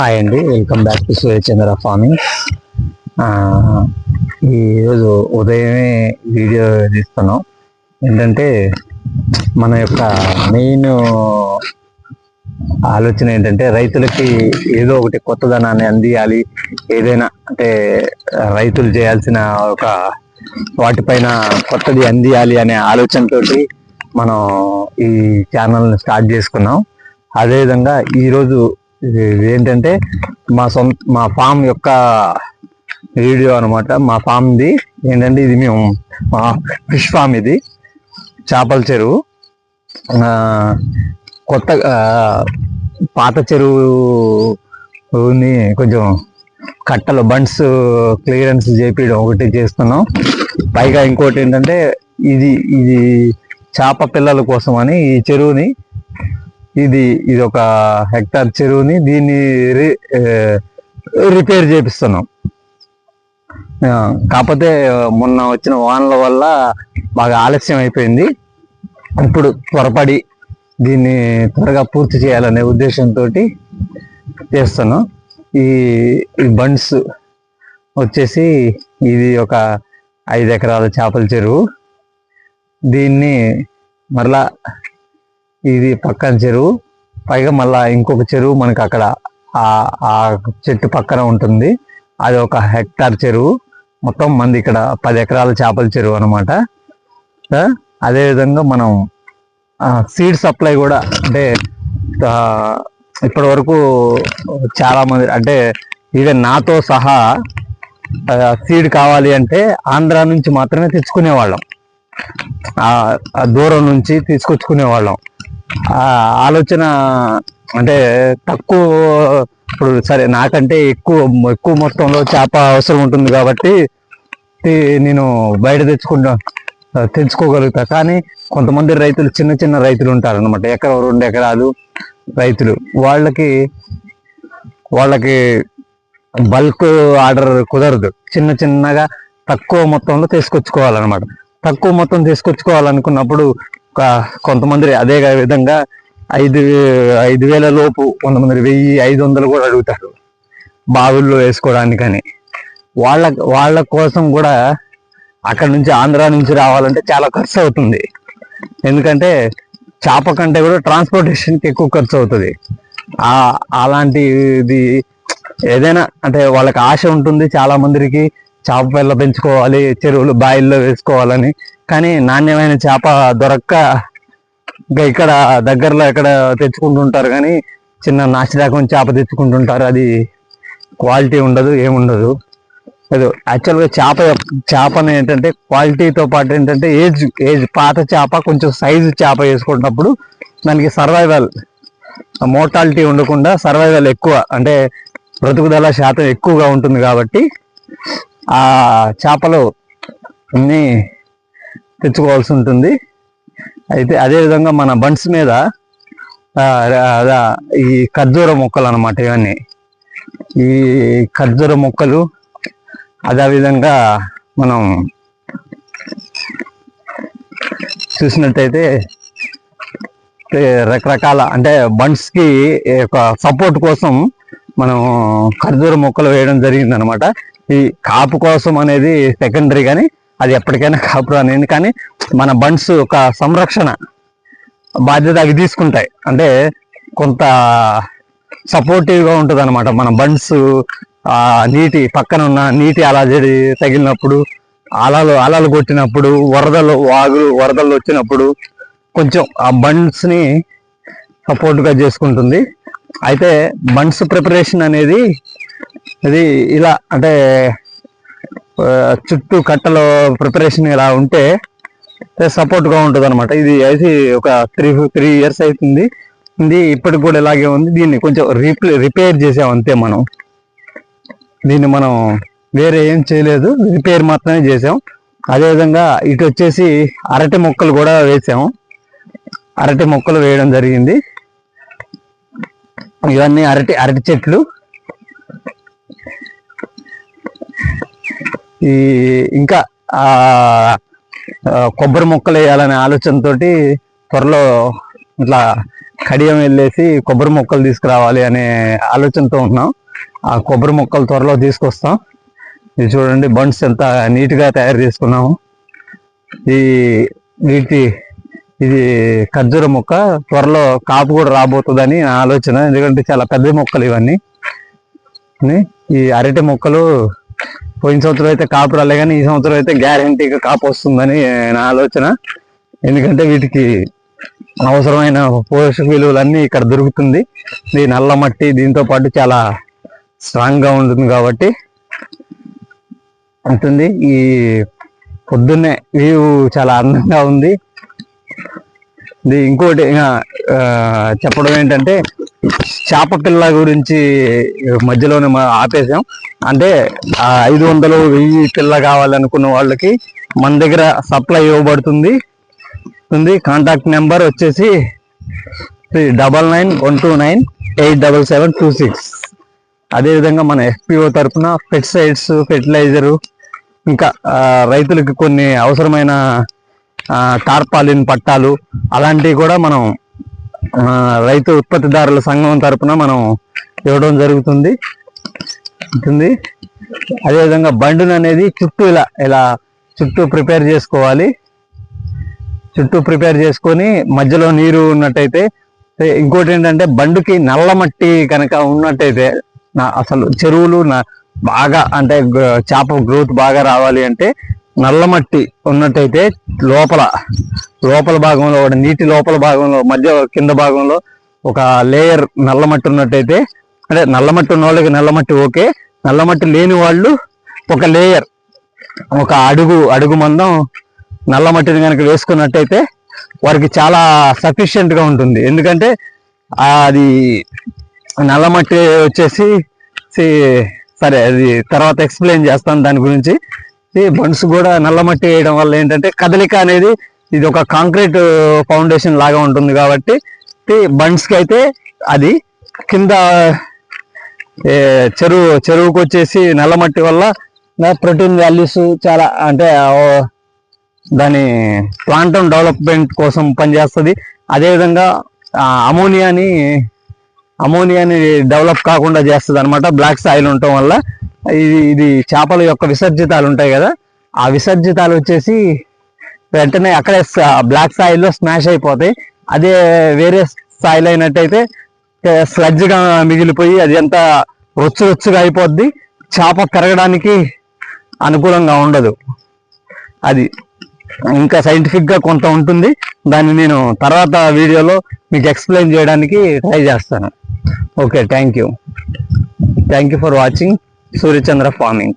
Hi అండి, welcome back to Suryachandra farming. ఈరోజు ఉదయమే వీడియో తీస్తున్నాం. ఏంటంటే మన యొక్క మెయిన్ ఆలోచన ఏంటంటే రైతులకి ఏదో ఒకటి కొత్తదనాన్ని అందియాలి. ఏదైనా అంటే రైతులు చేయాల్సిన ఒక వాటిపైన కొత్తది అందియాలి అనే ఆలోచనతోటి మనం ఈ ఛానల్ని స్టార్ట్ చేసుకున్నాం. అదేవిధంగా ఈరోజు ఏంటంటే మా ఫామ్ యొక్క వీడియో అనమాట. మా ఫామ్ది ఏంటంటే ఇది మేము మా ఫిష్ ఫామ్, ఇది చేపల చెరువు. కొత్త పాత చెరువుని కొంచెం కట్టలు బండ్స్ క్లియరెన్స్ చేపించడం ఒకటి చేస్తున్నాం. పైగా ఇంకోటి ఏంటంటే ఇది చేప పిల్లల కోసం అని ఈ చెరువుని ఇది ఒక హెక్టార్ చెరువుని దీన్ని రిపేర్ చేపిస్తున్నాం. కాకపోతే మొన్న వచ్చిన వానల వల్ల బాగా ఆలస్యం అయిపోయింది. ఇప్పుడు త్వరపడి దీన్ని త్వరగా పూర్తి చేయాలనే ఉద్దేశంతో చేస్తున్నాం. ఈ బండ్స్ వచ్చేసి ఇది ఒక 5 ఎకరాల చేపల చెరువు. దీన్ని మరలా ఇది పక్కన చెరువు, పైగా మళ్ళా ఇంకొక చెరువు మనకి అక్కడ ఆ చెట్టు పక్కన ఉంటుంది. అది ఒక హెక్టార్ చెరువు. మొత్తం మంది ఇక్కడ 10 ఎకరాల చేపల చెరువు అనమాట. అదేవిధంగా మనం సీడ్ సప్లై కూడా, అంటే ఇప్పటి వరకు చాలా మంది, అంటే ఈవెన్ నాతో సహా సీడ్ కావాలి అంటే ఆంధ్రా నుంచి మాత్రమే తెచ్చుకునేవాళ్ళం. దూరం నుంచి తీసుకొచ్చుకునేవాళ్ళం. ఆలోచన అంటే తక్కువ, ఇప్పుడు సరే నాకంటే ఎక్కువ మొత్తంలో చేప అవసరం ఉంటుంది కాబట్టి నేను బయట తెచ్చుకోగలుగుతా. కానీ కొంతమంది రైతులు చిన్న రైతులు ఉంటారు అనమాట, 1-2 ఎకరాలు రైతులు. వాళ్ళకి బల్క్ ఆర్డర్ కుదరదు. చిన్నగా తక్కువ మొత్తంలో తీసుకొచ్చుకోవాలన్నమాట. తక్కువ మొత్తం తీసుకొచ్చుకోవాలనుకున్నప్పుడు కొంతమంది అదే విధంగా 5,000 లోపు, కొంతమంది 1,000-500 కూడా అడుగుతారు బావుల్లో వేసుకోవడానికని. వాళ్ళ కోసం కూడా అక్కడ నుంచి ఆంధ్రా నుంచి రావాలంటే చాలా ఖర్చు అవుతుంది. ఎందుకంటే చేప కంటే కూడా ట్రాన్స్పోర్టేషన్కి ఎక్కువ ఖర్చు అవుతుంది. అలాంటిది ఏదైనా అంటే వాళ్ళకి ఆశ ఉంటుంది చాలా మందికి, చేప పిల్ల పెంచుకోవాలి, చెరువులు బాయిల్లో వేసుకోవాలని. కానీ నాణ్యమైన చేప దొరక్క ఇక్కడ దగ్గరలో ఎక్కడ తెచ్చుకుంటుంటారు, కానీ చిన్న నాసిరకం చేప తెచ్చుకుంటుంటారు. అది క్వాలిటీ ఉండదు, ఏముండదు. అది యాక్చువల్గా చేపని ఏంటంటే క్వాలిటీతో పాటు ఏంటంటే ఏజ్ పాత చేప కొంచెం సైజు చేప వేసుకున్నప్పుడు దానికి మోర్టాలిటీ ఉండకుండా సర్వైవల్ ఎక్కువ, అంటే బ్రతుకుదల శాతం ఎక్కువగా ఉంటుంది. కాబట్టి ఆ చేపలు అన్నీ తెచ్చుకోవాల్సి ఉంటుంది. అయితే అదేవిధంగా మన బండ్స్ మీద ఈ ఖర్జూర మొక్కలు అన్నమాట. ఇవన్నీ ఈ ఖర్జూర మొక్కలు. అదేవిధంగా మనం చూసినట్టయితే రకరకాల, అంటే బండ్స్కి ఒక సపోర్ట్ కోసం మనం ఖర్జూర మొక్కలు వేయడం జరిగింది అనమాట. ఈ కాపు కోసం అనేది సెకండరీ, కానీ అది ఎప్పటికైనా కాపు అనేది. కానీ మన బండ్స్ ఒక సంరక్షణ బాధ్యత అవి తీసుకుంటాయి. అంటే కొంత సపోర్టివ్గా ఉంటుంది అనమాట. మన బండ్స్ నీటి పక్కన ఉన్న నీటి అలజడి తగిలినప్పుడు, అలలు కొట్టినప్పుడు, వరదలు వచ్చినప్పుడు కొంచెం ఆ బండ్స్ని సపోర్ట్గా చేసుకుంటుంది. అయితే బండ్స్ ప్రిపరేషన్ అనేది ఇది ఇలా, అంటే చుట్టూ కట్టలో ప్రిపరేషన్ ఇలా ఉంటే సపోర్ట్గా ఉంటుంది అనమాట. ఇది అయితే ఒక 3 years అవుతుంది. ఇప్పటికి కూడా ఇలాగే ఉంది. దీన్ని కొంచెం రిపేర్ చేసాం అంతే. దీన్ని మనం వేరే ఏం చేయలేదు, రిపేర్ మాత్రమే చేసాం. అదేవిధంగా ఇటు వచ్చేసి అరటి మొక్కలు కూడా వేసాము. అరటి మొక్కలు వేయడం జరిగింది. ఇవన్నీ అరటి చెట్లు. ఇంకా కొబ్బరి మొక్కలు వేయాలనే ఆలోచనతోటి త్వరలో ఇట్లా కడియం వెళ్ళేసి కొబ్బరి మొక్కలు తీసుకురావాలి అనే ఆలోచనతో ఉన్నాం. ఆ కొబ్బరి మొక్కలు త్వరలో తీసుకొస్తాం. ఇది చూడండి బండ్స్ ఎంత నీట్గా తయారు చేసుకున్నాము. ఇది ఖర్జూర మొక్క త్వరలో కాపు కూడా రాబోతుందని నా ఆలోచన. ఎందుకంటే చాలా పెద్ద మొక్కలు ఇవన్నీ. ఈ అరటి మొక్కలు పోయిన సంవత్సరం అయితే కాపు రాలే, కానీ ఈ సంవత్సరం అయితే గ్యారంటీగా కాపు వస్తుందని నా ఆలోచన. ఎందుకంటే వీటికి అవసరమైన పోషక విలువలన్నీ ఇక్కడ దొరుకుతుంది. ఇది నల్ల మట్టి, దీంతో పాటు చాలా స్ట్రాంగ్ గా ఉంటుంది కాబట్టి ఉంటుంది. ఈ పొద్దున్నే వ్యూ చాలా అందంగా ఉంది. ఇది ఇంకోటి చెప్పడం ఏంటంటే చేప పిల్ల గురించి మధ్యలోనే ఆపేసాం. అంటే 500-1000 పిల్ల కావాలనుకున్న వాళ్ళకి మన దగ్గర సప్లై ఇవ్వబడుతుంది. కాంటాక్ట్ నెంబర్ వచ్చేసి 9912987726. అదేవిధంగా మన FPO తరఫున పెస్టిసైడ్స్, ఫెర్టిలైజరు, ఇంకా రైతులకి కొన్ని అవసరమైన టార్పాలిన్ పట్టాలు అలాంటివి కూడా మనం రైతు ఉత్పత్తిదారుల సంఘం తరఫున మనం ఇవ్వడం జరుగుతుంది. అదేవిధంగా బండిని అనేది చుట్టూ ఇలా చుట్టూ ప్రిపేర్ చేసుకోవాలి. చుట్టూ ప్రిపేర్ చేసుకొని మధ్యలో నీరు ఉన్నట్టయితే, ఇంకోటి ఏంటంటే బండికి నల్ల మట్టి కనుక ఉన్నట్టయితే, అసలు చెరువులు బాగా అంటే చేప గ్రోత్ బాగా రావాలి అంటే నల్ల మట్టి ఉన్నట్టయితే లోపల భాగంలో నీటి లోపల భాగంలో మధ్య కింద భాగంలో ఒక లేయర్ నల్ల మట్టి ఉన్నట్టయితే, అంటే నల్ల మట్టి ఉన్న వాళ్ళకి నల్ల మట్టి ఓకే, నల్ల మట్టి లేని వాళ్ళు ఒక లేయర్, ఒక అడుగు మందం నల్ల మట్టిని కనుక వేసుకున్నట్టయితే వారికి చాలా సఫిషియెంట్ గా ఉంటుంది. ఎందుకంటే అది నల్ల మట్టి వచ్చేసి సరే అది తర్వాత ఎక్స్ప్లెయిన్ చేస్తాను దాని గురించి. ఈ బండ్స్ కూడా నల్ల మట్టి వేయడం వల్ల ఏంటంటే కదలిక అనేది, ఇది ఒక కాంక్రీట్ ఫౌండేషన్ లాగా ఉంటుంది కాబట్టి బండ్స్కి అయితే అది కింద చెరువుకు వచ్చేసి నల్ల మట్టి వల్ల ప్రోటీన్ వాల్యూస్ చాలా, అంటే దాని ప్లాంటమ్ డెవలప్మెంట్ కోసం పనిచేస్తుంది. అదేవిధంగా అమోనియాని డెవలప్ కాకుండా చేస్తుంది అనమాట బ్లాక్ సాయిల్ ఉండటం వల్ల. ఇది చేపల యొక్క విసర్జితాలు ఉంటాయి కదా, ఆ విసర్జితాలు వచ్చేసి వెంటనే అక్కడే బ్లాక్ సాయిల్లో స్మాష్ అయిపోతాయి. అదే వేరే సాయిల్ అయినట్టయితే స్లడ్జ్గా మిగిలిపోయి అది ఎంత రొచ్చుగా అయిపోద్ది, చేప పెరగడానికి అనుకూలంగా ఉండదు. అది ఇంకా సైంటిఫిక్గా కొంత ఉంటుంది. దాన్ని నేను తర్వాత వీడియోలో మీకు ఎక్స్ప్లెయిన్ చేయడానికి ట్రై చేస్తాను. Okay, thank you for watching Suryachandra farming.